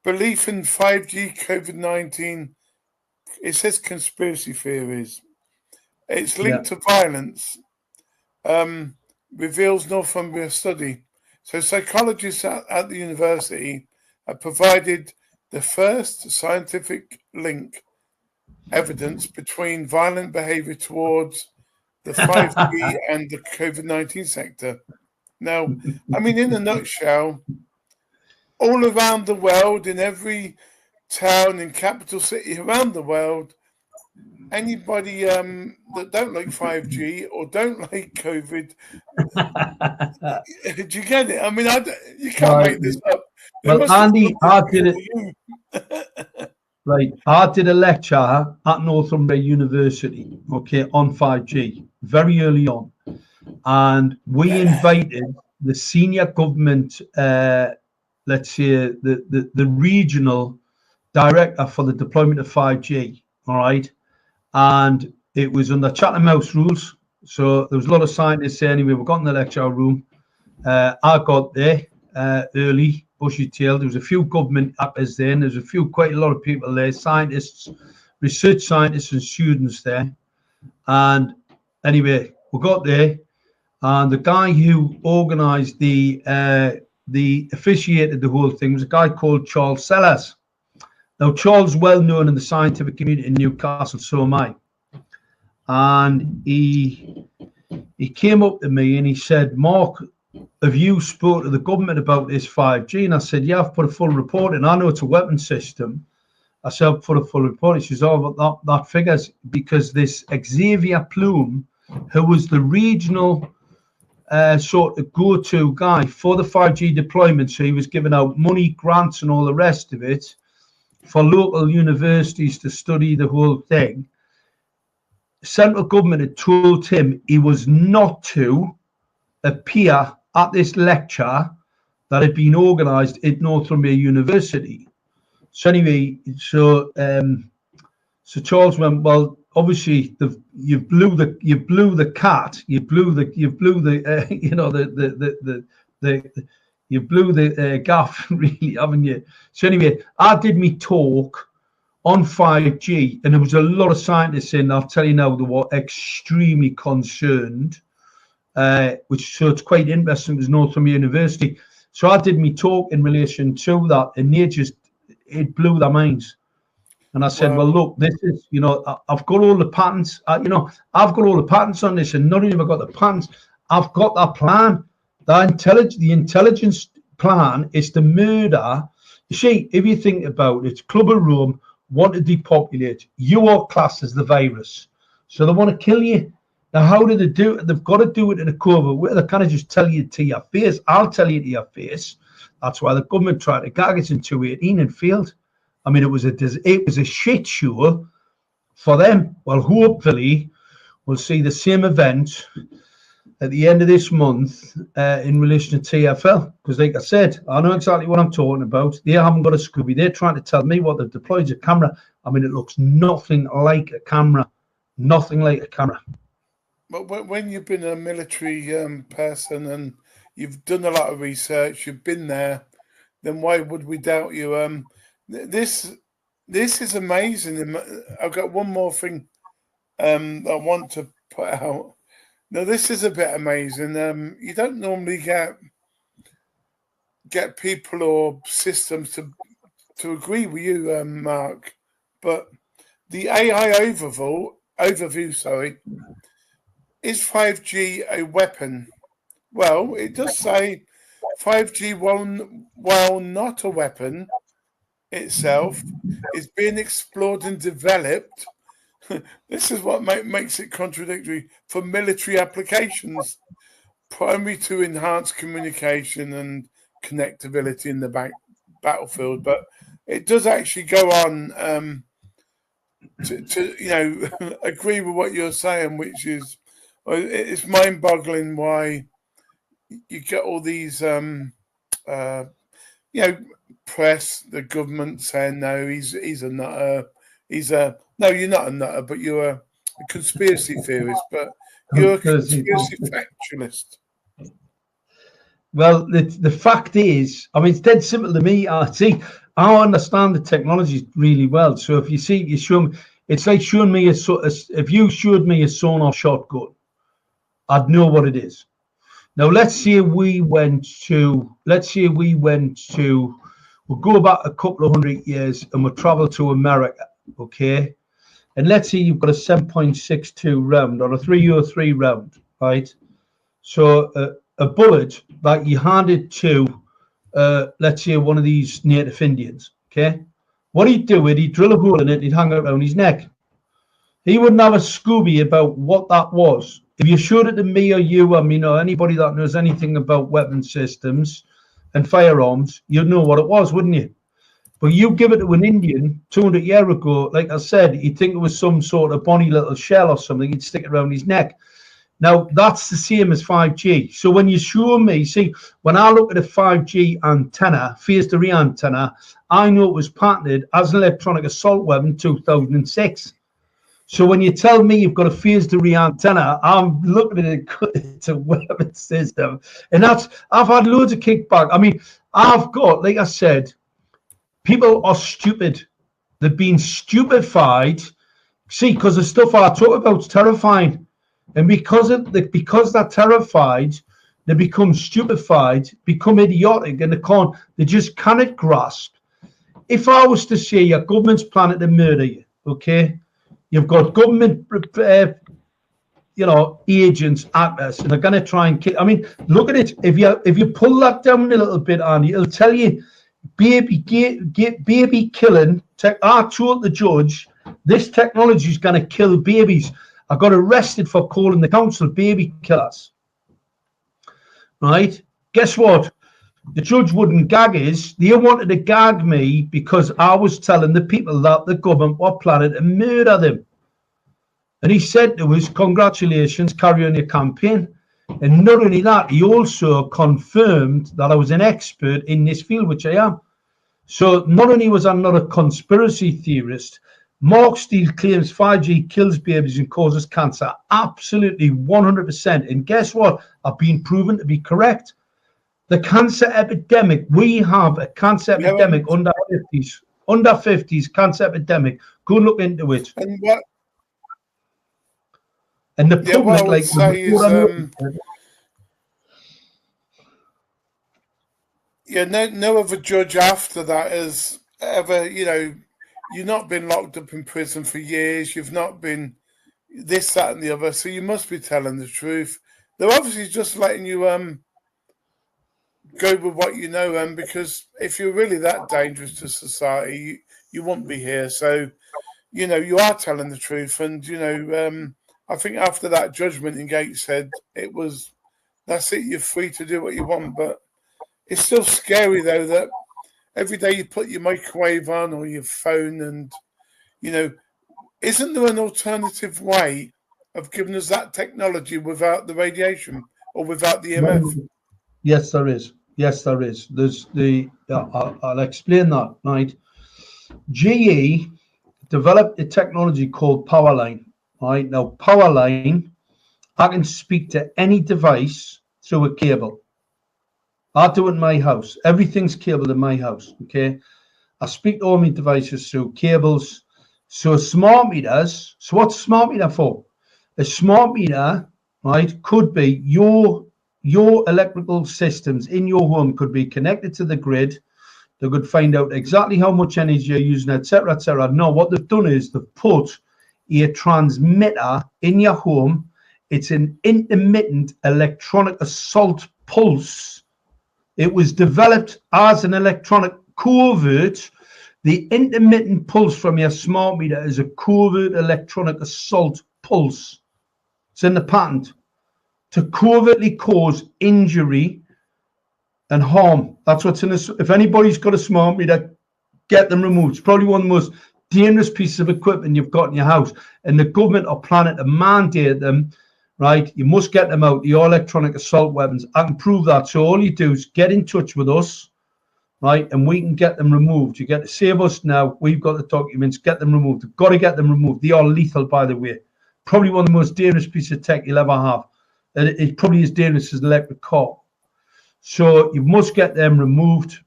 belief in 5G COVID-19. It says conspiracy theories. It's linked to violence. Reveals Northumbria study. So psychologists at the university have provided the first scientific link evidence between violent behavior towards the 5G and the COVID-19 sector. Now, I mean, in a nutshell, all around the world, in every town and capital city around the world, anybody that don't like 5G or don't like COVID, do you get it? I mean, you can't make this up. Well, Andy, I did it. Right, I did a lecture at Northumbria University, okay, on 5G very early on, and we invited the senior government, let's say the regional director for the deployment of 5G. All right. And it was under Chatham House rules. So there was a lot of scientists there anyway. We got in the lecture room. I got there early, bushy-tailed. There was a few government actors there, and there was quite a lot of people there, scientists, research scientists and students there. And anyway, we got there, and the guy who organised officiated the whole thing was a guy called Charles Sellers. Now, Charles is well known in the scientific community in Newcastle, so am I. And he came up to me and he said, "Mark, have you spoke to the government about this 5G?" And I said, "Yeah, I've put a full report in. I know it's a weapon system." I said, "I've put a full report." He says, "Oh, but that figures because this Xavier Plume, who was the regional sort of go-to guy for the 5G deployment, so he was giving out money, grants, and all the rest of it for local universities to study the whole thing. Central government had told him he was not to appear at this lecture that had been organised at Northumbria University." So anyway, so Charles went, "Well, obviously you blew the cat, you blew the gaff, really, haven't you?" So anyway, I did me talk on 5G, and there was a lot of scientists in, I'll tell you now, they were extremely concerned, which so it's quite interesting. It was Northam University. So I did my talk in relation to that, and it blew their minds. And I said, well, look, this is, I've got all the patents, I've got all the patents on this, and not only have I got the patents, I've got that plan. The intelligence plan is to murder. You see, if you think about it, Club of Rome want to depopulate. You are classed as the virus. So they want to kill you. Now, how do they do it? They've got to do it in a covert way. They can't just tell you to your face. I'll tell you to your face. That's why the government tried to gag us in 2018 and failed. I mean, it was a shit show for them. Well, hopefully, we'll see the same event at the end of this month in relation to TfL. Because like I said, I know exactly what I'm talking about. They haven't got a Scooby. They're trying to tell me what they've deployed is a camera. I mean, it looks nothing like a camera. Nothing like a camera. But when you've been a military person and you've done a lot of research, you've been there, then why would we doubt you? This is amazing. I've got one more thing I want to put out. Now, this is a bit amazing. You don't normally get people or systems to agree with you, Mark. But the AI overview, is 5G a weapon? Well, it does say 5G, while not a weapon itself, is being explored and developed. This is what makes it contradictory for military applications, primarily to enhance communication and connectivity in the battlefield. But it does actually go on to agree with what you're saying, which is it's mind-boggling why you get all these press, the government saying no, he's a nutter. No, you're not a nutter, but you're a conspiracy theorist, but you're a conspiracy factualist. Well, the fact is, I mean, it's dead simple to me. I understand the technology really well. So if you show me, it's like showing me if you showed me a sawn-off shotgun, I'd know what it is. Now, let's say we went to, we'll go back a couple of 100 years and we'll travel to America, okay? And let's say you've got a 7.62 round or a 303 round, right? So a bullet that you handed to, let's say, one of these native Indians, okay? What he'd do, he'd drill a hole in it, he'd hang it around his neck. He wouldn't have a Scooby about what that was. If you showed it to me or you, I mean, or anybody that knows anything about weapon systems and firearms, you'd know what it was, wouldn't you? But you give it to an Indian 200 years ago, like I said, he'd think it was some sort of bonny little shell or something. He'd stick it around his neck. Now, that's the same as 5G. So when you show me, see, when I look at a 5G antenna, phased array antenna, I know it was patented as an electronic assault weapon in 2006. So when you tell me you've got a phased array antenna, I'm looking at it, it's a weapon system. And I've had loads of kickback. I mean, I've got, like I said, people are stupid. They've been stupefied. See, because the stuff I talk about is terrifying. And because they're terrified, they become stupefied, become idiotic, and they just cannot grasp. If I was to say your government's planning to murder you, okay? You've got government, agents, actors, and they're going to try and kill. I mean, look at it. If you pull that down a little bit, Andy, it'll tell you, baby killing. I told the judge this technology is going to kill babies. I got arrested for calling the council baby killers. Right? Guess what? The judge wouldn't gag us. They wanted to gag me because I was telling the people that the government were planning to murder them. And he said to us, congratulations, carry on your campaign. And not only that, he also confirmed that I was an expert in this field, which I am. So not only was I not a conspiracy theorist, Mark Steele claims 5G kills babies and causes cancer. Absolutely, 100%. And guess what? I've been proven to be correct. The cancer epidemic, we have a cancer epidemic under our 50s. under 50s, cancer epidemic. Go and look into it. And what? And the Yeah, what I public, would like, say is, yeah, no other judge after that has ever, you know, you've not been locked up in prison for years. You've not been this, that, and the other. So you must be telling the truth. They're obviously just letting you go with what you know, because if you're really that dangerous to society, you won't be here. So, you know, you are telling the truth. And, you know, I think after that judgment in Gateshead, it was, that's it, you're free to do what you want. But it's still scary, though, that every day you put your microwave on or your phone and, you know, isn't there an alternative way of giving us that technology without the radiation or without the EMF? Yes, there is. Yes, there is. There's the, I'll explain that, right? GE developed a technology called Powerline, right? Now, Powerline, I can speak to any device through a cable. I do it in my house. Everything's cabled in my house, okay? I speak to all my devices through cables. So smart meters, so what's a smart meter for? A smart meter, right, could be your electrical systems in your home could be connected to the grid. They could find out exactly how much energy you're using, etc., etc. No, what they've done is they've put a transmitter in your home. It's an intermittent electronic assault pulse. It was developed as an electronic covert. The intermittent pulse from your smart meter is a covert electronic assault pulse. It's in the patent to covertly cause injury and harm. That's what's in this. If anybody's got a smart meter, get them removed. It's probably one of the most dangerous pieces of equipment you've got in your house. And the government are planning to mandate them, right? You must get them out, your electronic assault weapons. I can prove that. So all you do is get in touch with us, right? And we can get them removed. You get to save us now. We've got the documents. Get them removed. You've got to get them removed. They are lethal, by the way. Probably one of the most dangerous pieces of tech you'll ever have. And it's probably as dangerous as an electric car. So you must get them removed.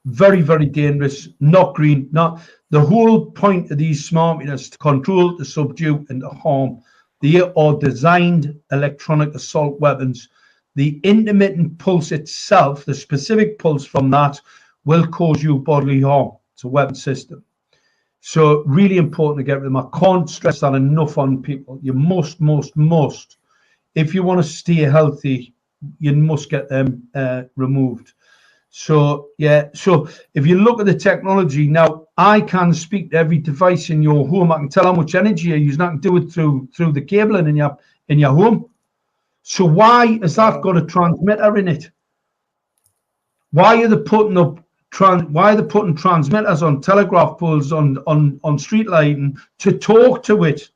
Very, very dangerous. Not green. Not the whole point of these smart meters is to control, to subdue, and to harm. They are designed electronic assault weapons. The intermittent pulse itself, the specific pulse from that, will cause you bodily harm. It's a weapon system. So really important to get rid of them. I can't stress that enough on people. You must, if you want to stay healthy, you must get them removed. So yeah, so if you look at the technology now, I can speak to every device in your home. I can tell how much energy you're using. I can do it through the cabling in your home. So why has that got a transmitter in it? Why are they putting up transmitters on telegraph poles on street lighting to talk to it?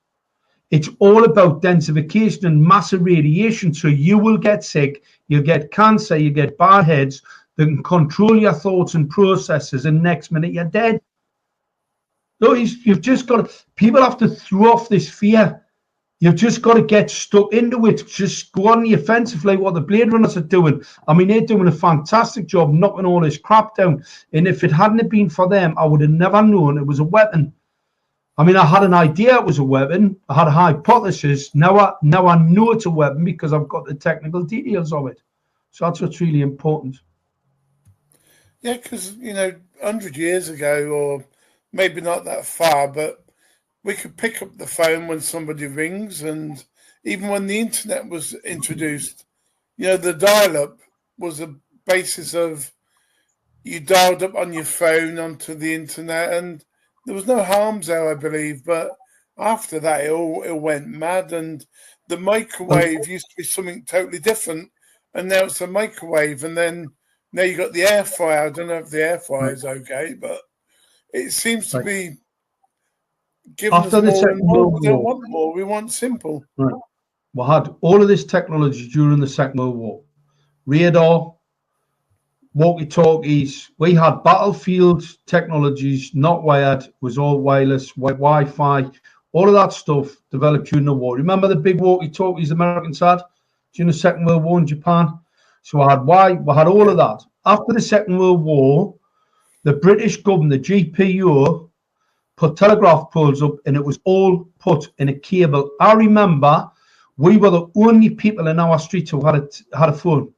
It's all about densification and massive radiation. So you will get sick, you'll get cancer, you get bad heads that can control your thoughts and processes, and next minute you're dead. No, you've just got to, people have to throw off this fear. You've just got to get stuck into it. Just go on the offensive like what the Blade Runners are doing. I mean, they're doing a fantastic job knocking all this crap down. And if it hadn't been for them, I would have never known it was a weapon. I mean, I had an idea it was a weapon. I had a hypothesis. Now I know it's a weapon because I've got the technical details of it. So that's what's really important. Yeah, because, you know, 100 years ago, or maybe not that far, but we could pick up the phone when somebody rings. And even when the internet was introduced, you know, the dial-up was a basis of you dialed up on your phone onto the internet, and there was no harms there, I believe. But after that, it went mad, and the microwave used to be something totally different, and now it's a microwave. And then now you got the air fryer. I don't know if the air fryer is okay, but it seems to be giving us more and more. We don't want more. We want simple. Right. We had all of this technology during the Second World War. Radar, walkie-talkies. We had battlefield technologies, not wired, was all wireless, Wi-Fi. All of that stuff developed during the war. Remember the big walkie-talkies the Americans had during the Second World War in Japan? So we had all of that. After the Second World War, the British government, the GPO, put telegraph poles up, and it was all put in a cable. I remember we were the only people in our street who had a phone,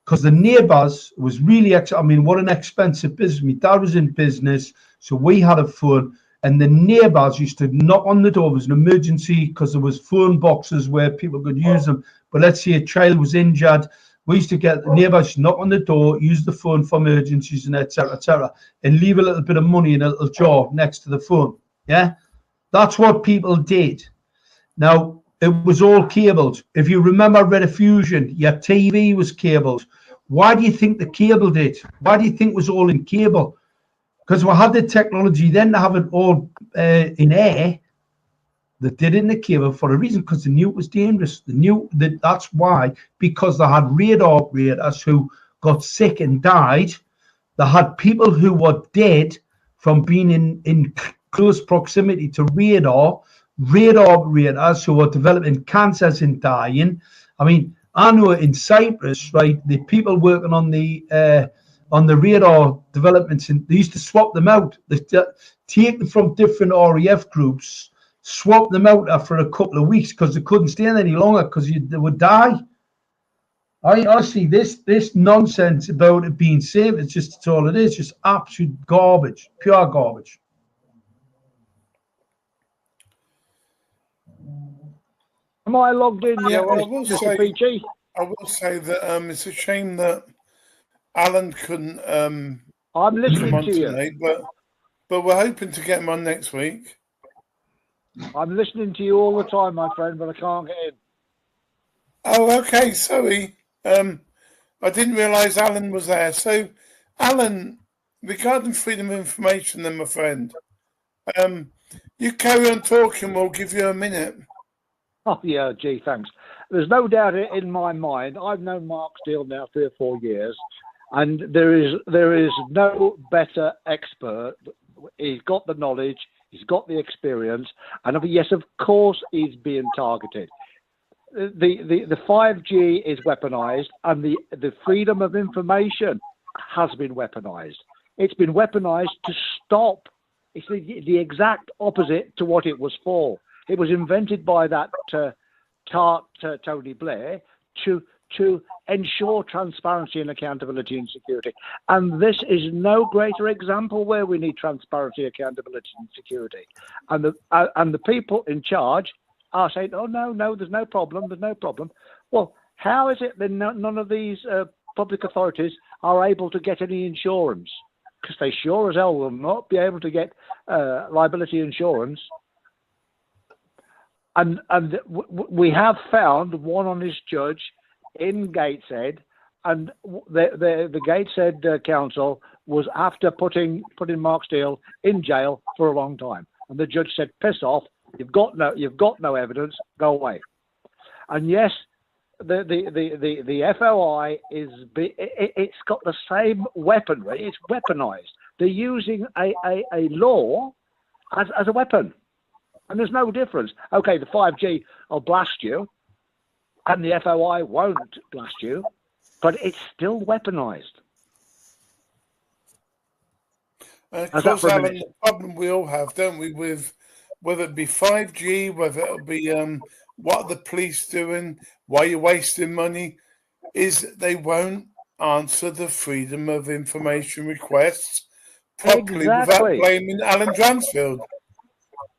because the neighbours was really, I mean, what an expensive business. My dad was in business, so we had a phone, and the neighbours used to knock on the door. It was an emergency because there was phone boxes where people could use them. But let's say a child was injured, we used to get the neighbours knock on the door, use the phone for emergencies, and etc., and leave a little bit of money in a little jar next to the phone. Yeah, that's what people did. Now, it was all cabled. If you remember Rediffusion, your TV was cabled. Why do you think the cable did? Why do you think it was all in cable? Because we had the technology then to have it all in air. They did it in the cable for a reason, because they knew it was dangerous. They knew that that's why, because they had radar operators who got sick and died. They had people who were dead from being in close proximity to radar operators who were developing cancers and dying. I mean, I know in Cyprus, right, the people working on the radar developments, and they used to swap them out. They take them from different RAF groups, swap them out after a couple of weeks because they couldn't stand any longer because they would die. I see this nonsense about it being safe. It's all it is, just absolute garbage, pure garbage. Am I logged in yet, well, Mr. PG? I will say that it's a shame that Alan couldn't I'm come listening on to you. tonight, but we're hoping to get him on next week. I'm listening to you all the time, my friend, but I can't get in. Oh, okay, sorry. I didn't realise Alan was there. So, Alan, regarding freedom of information, then, my friend, you carry on talking. We'll give you a minute. Oh yeah, gee, thanks. There's no doubt in my mind. I've known Mark Steele now 3 or 4 years, and there is no better expert. He's got the knowledge, he's got the experience, and yes, of course, he's being targeted. The 5G is weaponized, and the freedom of information has been weaponized. It's been weaponized to stop. It's the exact opposite to what it was for. It was invented by that tart Tony Blair to ensure transparency and accountability and security. And this is no greater example where we need transparency, accountability and security. And the people in charge are saying, oh, no, there's no problem. Well, how is it that none of these public authorities are able to get any insurance? Because they sure as hell will not be able to get liability insurance. And we have found one honest judge in Gateshead, and the Gateshead Council was after putting Mark Steele in jail for a long time, and the judge said, "Piss off! You've got no evidence. Go away." And yes, the FOI it's got the same weaponry. It's weaponized. They're using a law as a weapon. And there's no difference. Okay, the 5G will blast you, and the FOI won't blast you, but it's still weaponized. Of course, Alan, the problem we all have, don't we, with whether it be 5G, whether it'll be what are the police doing, why you're wasting money, is they won't answer the freedom of information requests properly without blaming Alan Dransfield.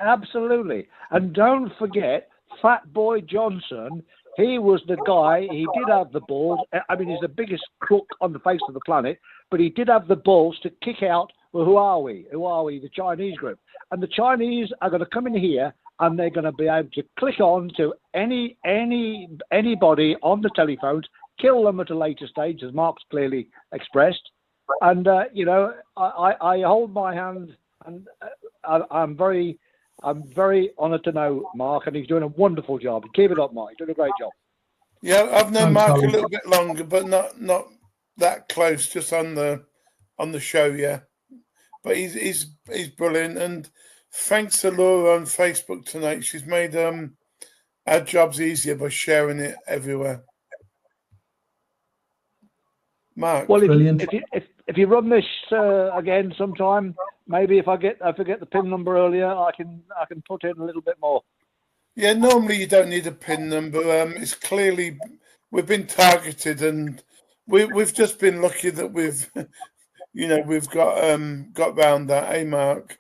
Absolutely. And don't forget, Fat Boy Johnson, he was the guy, he did have the balls. I mean, he's the biggest crook on the face of the planet, but he did have the balls to kick out, well, who are we? The Chinese group. And the Chinese are going to come in here, and they're going to be able to click on to anybody on the telephones, kill them at a later stage, as Mark's clearly expressed. And, I hold my hand, and I'm very honoured to know Mark, and he's doing a wonderful job. Keep it up, Mark. You're doing a great job. Yeah, I've known Mark a little bit longer, but not that close, just on the show, yeah. But he's brilliant, and thanks to Laura on Facebook tonight. She's made our jobs easier by sharing it everywhere. Mark, well, if you run this again sometime, maybe if I forget the PIN number earlier, I can put in a little bit more. Yeah, normally you don't need a PIN number. It's clearly we've been targeted, and we've just been lucky that we've we've got round that, Mark?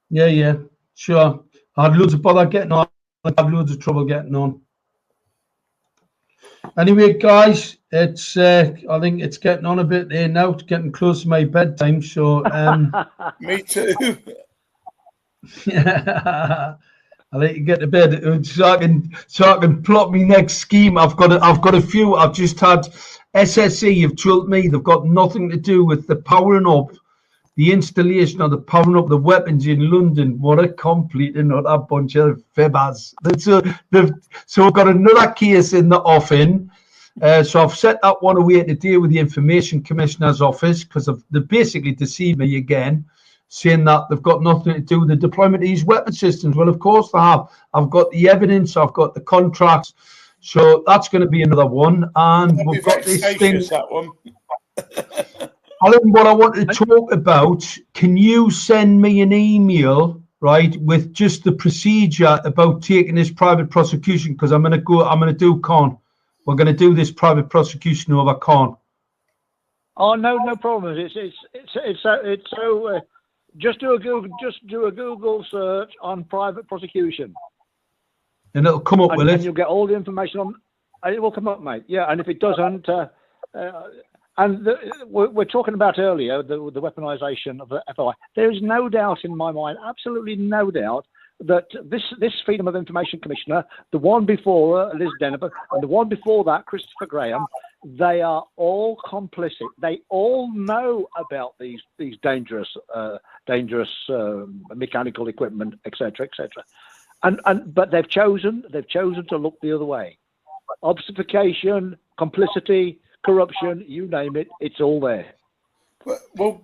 Yeah, sure. I had loads of bother getting on. I had loads of trouble getting on. Anyway, guys, it's I think it's getting on a bit there now. It's getting close to my bedtime, so Me too. yeah. I'll let you get to bed so I can plot my next scheme. I've got a few. I've just had SSE have told me they've got nothing to do with the powering up, the installation of the powering up the weapons in London. What a complete and not a bunch of fibbers. So we've got another case in the offing. So I've set that one away to deal with the Information Commissioner's office because they basically deceived me again, saying that they've got nothing to do with the deployment of these weapon systems. Well, of course they have. I've got the evidence. I've got the contracts. So that's going to be another one. And That'd we've got this thing. That one. Alan, what I want to talk about, can you send me an email, right, with just the procedure about taking this private prosecution? Because I'm going to do con. We're going to do this private prosecution over con. Oh no problem. It's so just do a Google search on private prosecution, and it'll come up, will it? And you'll get all the information on. It will come up, mate. Yeah, and if it doesn't, we're talking about earlier the weaponisation of the FOI. There is no doubt in my mind, absolutely no doubt, that this Freedom of Information Commissioner, the one before Liz Denver, and the one before that, Christopher Graham, they are all complicit. They all know about these dangerous mechanical equipment, etc., etc. But they've chosen to look the other way. Obfuscation, complicity, corruption, you name it, it's all there. Well,